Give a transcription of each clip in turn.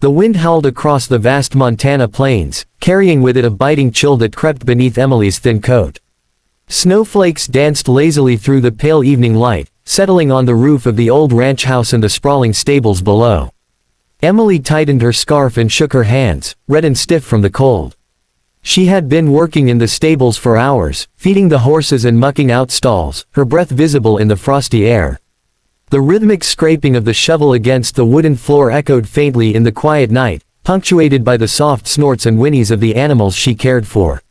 The wind howled across the vast Montana plains, carrying with it a biting chill that crept beneath Emily's thin coat. Snowflakes danced lazily through the pale evening light, settling on the roof of the old ranch house and the sprawling stables below. Emily tightened her scarf and shook her hands, red and stiff from the cold. She had been working in the stables for hours, feeding the horses and mucking out stalls, her breath visible in the frosty air. The rhythmic scraping of the shovel against the wooden floor echoed faintly in the quiet night, punctuated by the soft snorts and whinnies of the animals she cared for.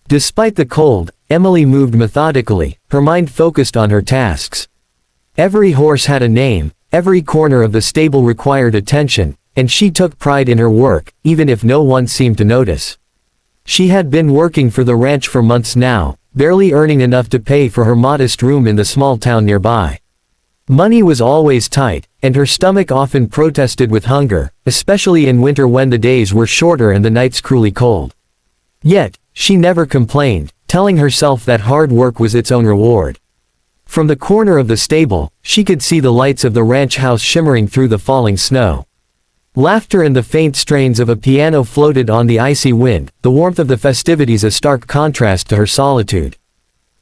Despite the cold, Emily moved methodically, her mind focused on her tasks. Every horse had a name, every corner of the stable required attention, and she took pride in her work, even if no one seemed to notice. She had been working for the ranch for months now, barely earning enough to pay for her modest room in the small town nearby. Money was always tight, and her stomach often protested with hunger, especially in winter when the days were shorter and the nights cruelly cold. Yet, she never complained, telling herself that hard work was its own reward. From the corner of the stable, she could see the lights of the ranch house shimmering through the falling snow. Laughter and the faint strains of a piano floated on the icy wind, the warmth of the festivities a stark contrast to her solitude.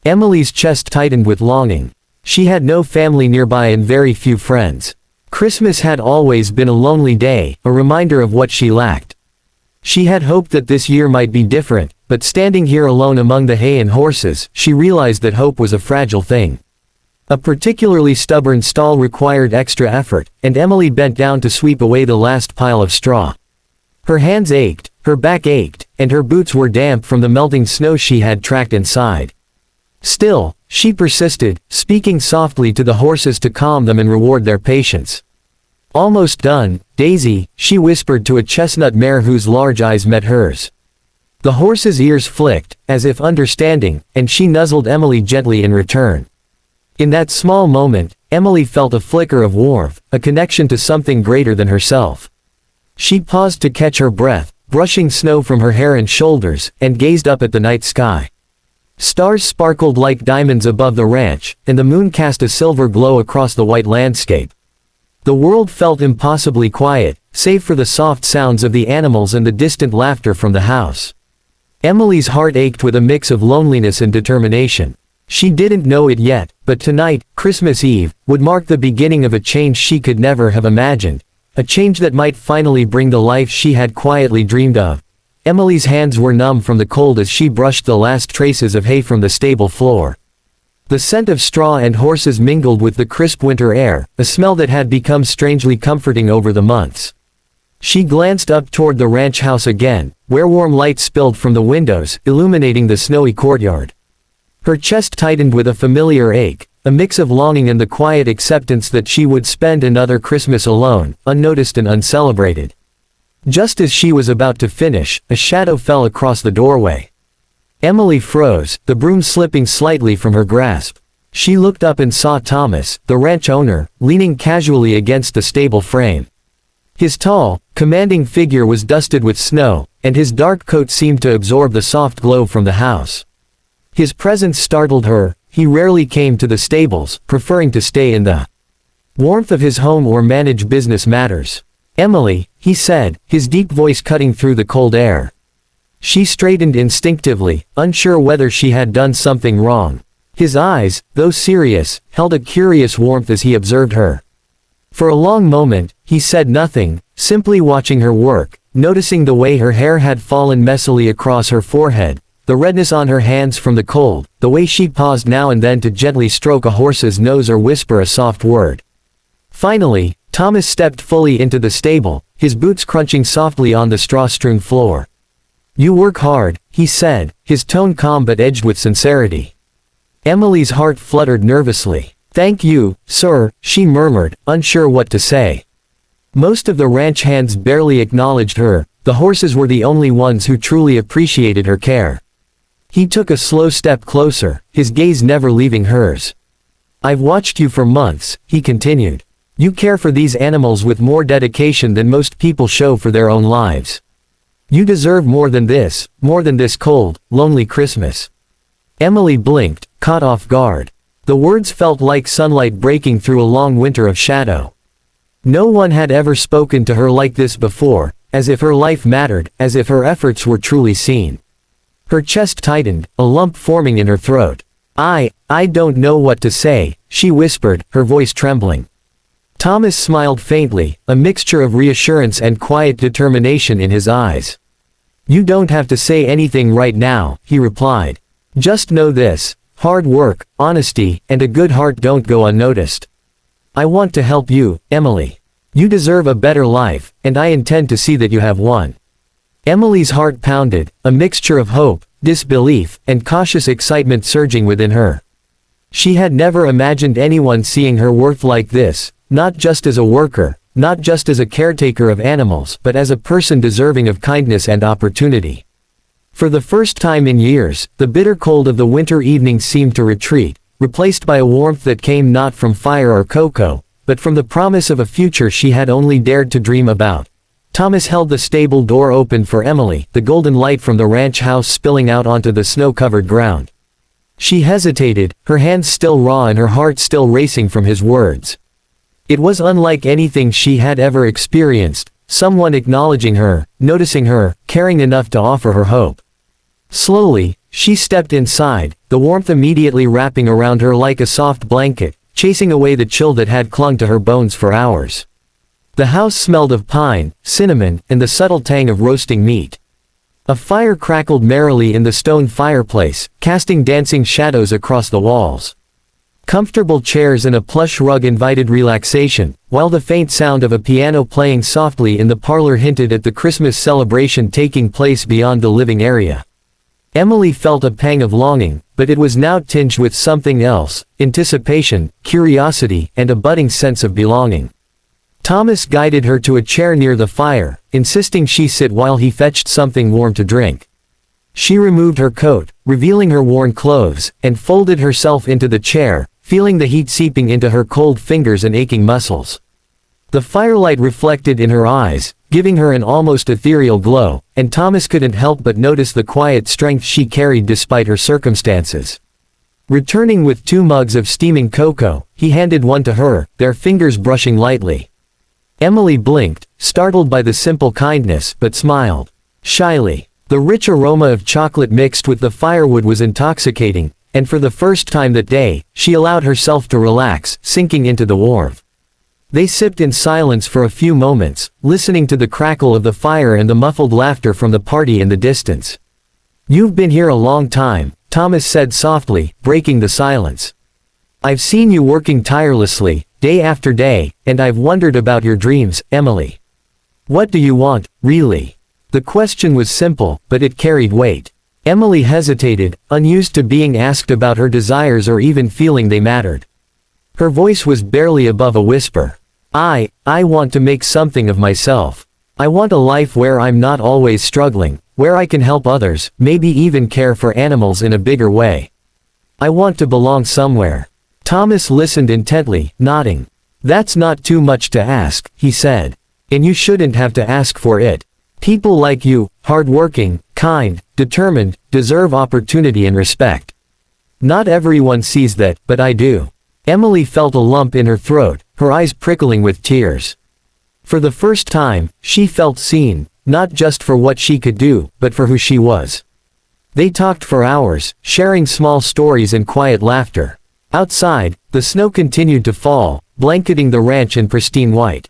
Emily's chest tightened with longing. She had no family nearby and very few friends. Christmas had always been a lonely day, a reminder of what she lacked. She had hoped that this year might be different, but standing here alone among the hay and horses, she realized that hope was a fragile thing. A particularly stubborn stall required extra effort, and Emily bent down to sweep away the last pile of straw. Her hands ached, her back ached, and her boots were damp from the melting snow she had tracked inside. Still, she persisted, speaking softly to the horses to calm them and reward their patience. "Almost done, Daisy," she whispered to a chestnut mare whose large eyes met hers. The horse's ears flicked, as if understanding, and she nuzzled Emily gently in return. In that small moment, Emily felt a flicker of warmth, a connection to something greater than herself. She paused to catch her breath, brushing snow from her hair and shoulders, and gazed up at the night sky. Stars sparkled like diamonds above the ranch, and the moon cast a silver glow across the white landscape. The world felt impossibly quiet, save for the soft sounds of the animals and the distant laughter from the house. Emily's heart ached with a mix of loneliness and determination. She didn't know it yet, but tonight, Christmas Eve, would mark the beginning of a change she could never have imagined, a change that might finally bring the life she had quietly dreamed of. Emily's hands were numb from the cold as she brushed the last traces of hay from the stable floor. The scent of straw and horses mingled with the crisp winter air, a smell that had become strangely comforting over the months. She glanced up toward the ranch house again, where warm light spilled from the windows, illuminating the snowy courtyard. Her chest tightened with a familiar ache, a mix of longing and the quiet acceptance that she would spend another Christmas alone, unnoticed and uncelebrated. Just as she was about to finish, a shadow fell across the doorway. Emily froze, the broom slipping slightly from her grasp. She looked up and saw Thomas, the ranch owner, leaning casually against the stable frame. His tall, commanding figure was dusted with snow, and his dark coat seemed to absorb the soft glow from the house. His presence startled her. He rarely came to the stables, preferring to stay in the warmth of his home or manage business matters. "Emily," he said, his deep voice cutting through the cold air. She straightened instinctively, unsure whether she had done something wrong. His eyes, though serious, held a curious warmth as he observed her. For a long moment, he said nothing, simply watching her work, noticing the way her hair had fallen messily across her forehead, the redness on her hands from the cold, the way she paused now and then to gently stroke a horse's nose or whisper a soft word. Finally, Thomas stepped fully into the stable, his boots crunching softly on the straw-strewn floor. "You work hard," he said, his tone calm but edged with sincerity. Emily's heart fluttered nervously. "Thank you, sir," she murmured, unsure what to say. Most of the ranch hands barely acknowledged her. The horses were the only ones who truly appreciated her care. He took a slow step closer, his gaze never leaving hers. "I've watched you for months," he continued. "You care for these animals with more dedication than most people show for their own lives. You deserve more than this cold, lonely Christmas." Emily blinked, caught off guard. The words felt like sunlight breaking through a long winter of shadow. No one had ever spoken to her like this before, as if her life mattered, as if her efforts were truly seen. Her chest tightened, a lump forming in her throat. I don't know what to say," she whispered, her voice trembling. Thomas smiled faintly, a mixture of reassurance and quiet determination in his eyes. "You don't have to say anything right now," he replied. "Just know this: hard work, honesty, and a good heart don't go unnoticed. I want to help you, Emily. You deserve a better life, and I intend to see that you have one." Emily's heart pounded, a mixture of hope, disbelief, and cautious excitement surging within her. She had never imagined anyone seeing her worth like this, not just as a worker, not just as a caretaker of animals, but as a person deserving of kindness and opportunity. For the first time in years, the bitter cold of the winter evening seemed to retreat, replaced by a warmth that came not from fire or cocoa, but from the promise of a future she had only dared to dream about. Thomas held the stable door open for Emily, the golden light from the ranch house spilling out onto the snow-covered ground. She hesitated, her hands still raw and her heart still racing from his words. It was unlike anything she had ever experienced, someone acknowledging her, noticing her, caring enough to offer her hope. Slowly, she stepped inside, the warmth immediately wrapping around her like a soft blanket, chasing away the chill that had clung to her bones for hours. The house smelled of pine, cinnamon, and the subtle tang of roasting meat. A fire crackled merrily in the stone fireplace, casting dancing shadows across the walls. Comfortable chairs and a plush rug invited relaxation, while the faint sound of a piano playing softly in the parlor hinted at the Christmas celebration taking place beyond the living area. Emily felt a pang of longing, but it was now tinged with something else: anticipation, curiosity, and a budding sense of belonging. Thomas guided her to a chair near the fire, insisting she sit while he fetched something warm to drink. She removed her coat, revealing her worn clothes, and folded herself into the chair, feeling the heat seeping into her cold fingers and aching muscles. The firelight reflected in her eyes, giving her an almost ethereal glow, and Thomas couldn't help but notice the quiet strength she carried despite her circumstances. Returning with 2 mugs of steaming cocoa, he handed one to her, their fingers brushing lightly. Emily blinked, startled by the simple kindness, but smiled shyly. The rich aroma of chocolate mixed with the firewood was intoxicating, and for the first time that day, she allowed herself to relax, sinking into the warmth. They sipped in silence for a few moments, listening to the crackle of the fire and the muffled laughter from the party in the distance. "You've been here a long time," Thomas said softly, breaking the silence. "I've seen you working tirelessly, day after day, and I've wondered about your dreams, Emily. What do you want, really?" The question was simple, but it carried weight. Emily hesitated, unused to being asked about her desires or even feeling they mattered. Her voice was barely above a whisper. I want to make something of myself. I want a life where I'm not always struggling, where I can help others, maybe even care for animals in a bigger way. I want to belong somewhere." Thomas listened intently, nodding. "That's not too much to ask," he said. "And you shouldn't have to ask for it. People like you, hardworking, kind, determined, deserve opportunity and respect. Not everyone sees that, but I do." Emily felt a lump in her throat, her eyes prickling with tears. For the first time, she felt seen, not just for what she could do, but for who she was. They talked for hours, sharing small stories and quiet laughter. Outside, the snow continued to fall, blanketing the ranch in pristine white.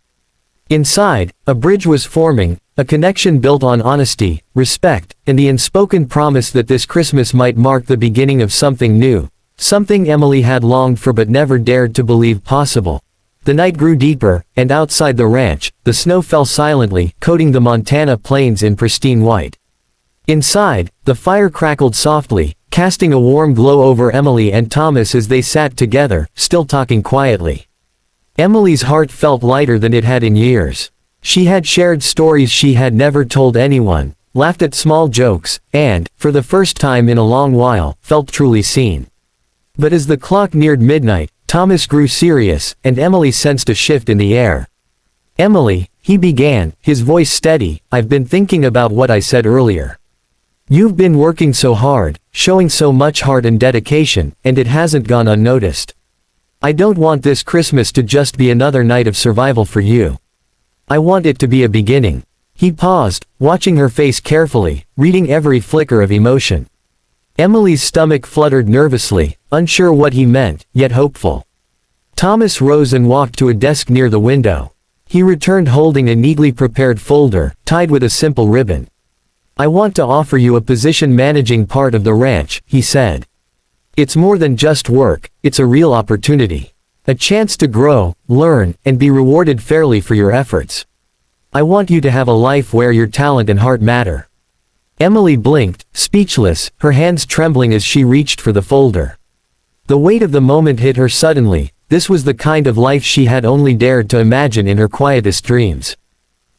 Inside, a bridge was forming, a connection built on honesty, respect, and the unspoken promise that this Christmas might mark the beginning of something new, something Emily had longed for but never dared to believe possible. The night grew deeper, and outside the ranch, the snow fell silently, coating the Montana plains in pristine white. Inside, the fire crackled softly, casting a warm glow over Emily and Thomas as they sat together, still talking quietly. Emily's heart felt lighter than it had in years. She had shared stories she had never told anyone, laughed at small jokes, and, for the first time in a long while, felt truly seen. But as the clock neared midnight, Thomas grew serious, and Emily sensed a shift in the air. "Emily," he began, his voice steady, "I've been thinking about what I said earlier. You've been working so hard, showing so much heart and dedication, and it hasn't gone unnoticed. I don't want this Christmas to just be another night of survival for you. I want it to be a beginning." He paused, watching her face carefully, reading every flicker of emotion. Emily's stomach fluttered nervously, unsure what he meant, yet hopeful. Thomas rose and walked to a desk near the window. He returned holding a neatly prepared folder, tied with a simple ribbon. "I want to offer you a position managing part of the ranch," he said. "It's more than just work, it's a real opportunity. A chance to grow, learn, and be rewarded fairly for your efforts. I want you to have a life where your talent and heart matter." Emily blinked, speechless, her hands trembling as she reached for the folder. The weight of the moment hit her suddenly. This was the kind of life she had only dared to imagine in her quietest dreams.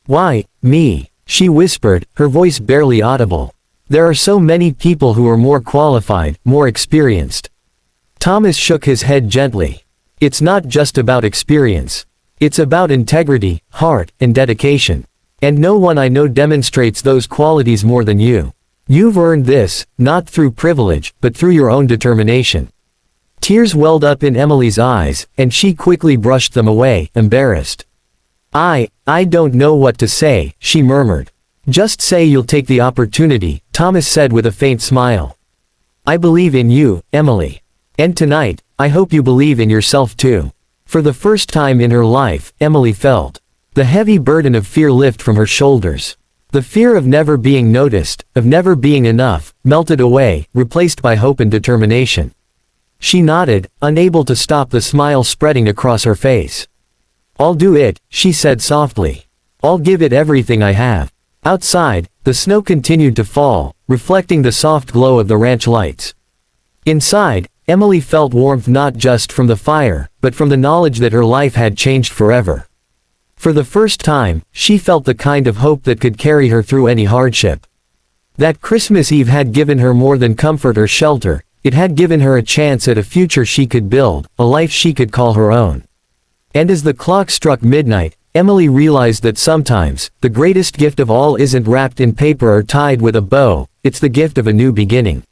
"Why, me?" she whispered, her voice barely audible. "There are so many people who are more qualified, more experienced." Thomas shook his head gently. "It's not just about experience. It's about integrity, heart, and dedication. And no one I know demonstrates those qualities more than you. You've earned this, not through privilege, but through your own determination." Tears welled up in Emily's eyes, and she quickly brushed them away, embarrassed. I don't know what to say," she murmured. "Just say you'll take the opportunity," Thomas said with a faint smile. "I believe in you, Emily. And tonight, I hope you believe in yourself too." For the first time in her life, Emily felt the heavy burden of fear lift from her shoulders. The fear of never being noticed, of never being enough, melted away, replaced by hope and determination. She nodded, unable to stop the smile spreading across her face. "I'll do it," she said softly. "I'll give it everything I have." Outside, the snow continued to fall, reflecting the soft glow of the ranch lights. Inside, Emily felt warmth not just from the fire, but from the knowledge that her life had changed forever. For the first time, she felt the kind of hope that could carry her through any hardship. That Christmas Eve had given her more than comfort or shelter. It had given her a chance at a future she could build, a life she could call her own. And as the clock struck midnight, Emily realized that sometimes, the greatest gift of all isn't wrapped in paper or tied with a bow, it's the gift of a new beginning.